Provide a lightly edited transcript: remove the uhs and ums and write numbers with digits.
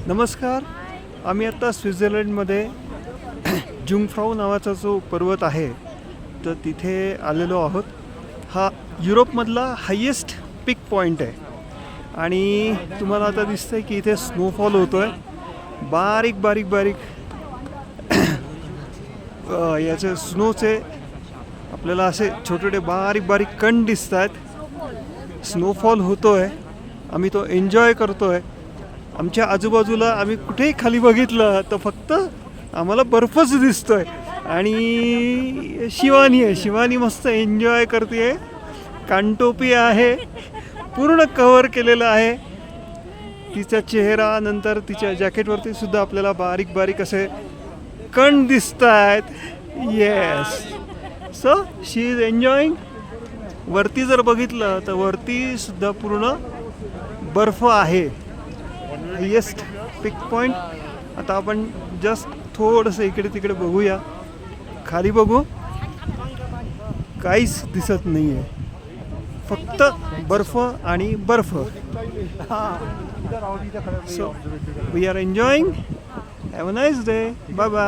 नमस्कार. आम्ही आत्ता स्वित्झर्लंडमध्ये जुंगफ्राऊ नावाचा जो पर्वत आहे तर तिथे आलेलो आहोत. हा युरोपमधला हायेस्ट पिक पॉईंट आहे आणि तुम्हाला आता दिसतंय की इथे स्नोफॉल होतो आहे. बारीक बारीक बारीक याचे स्नोचे आपल्याला असे छोटे छोटे बारीक बारीक कण दिसत आहेत. स्नोफॉल होतो आहे, आम्ही तो एन्जॉय करतो आहे. आमच्या आजूबाजूला आम्ही कुठेही खाली बघितलं तर फक्त आम्हाला बर्फच दिसतोय आणि शिवानी मस्त एन्जॉय करते. कानटोपी आहे, पूर्ण कव्हर केलेलं आहे तिचा चेहरा. नंतर तिच्या जॅकेटवरती सुद्धा आपल्याला बारीक बारीक असे कण दिसत आहेत. Yes, so she is enjoying. वरती जर बघितलं तर वरती सुद्धा पूर्ण बर्फ आहे. हायेस्ट पिक पॉईंट. आता आपण जस्ट थोडंसं इकडे तिकडे बघूया. खाली बघू, काहीच दिसत नाही आहे, फक्त बर्फ आणि बर्फ. So we are enjoying. Have a nice day. Bye bye.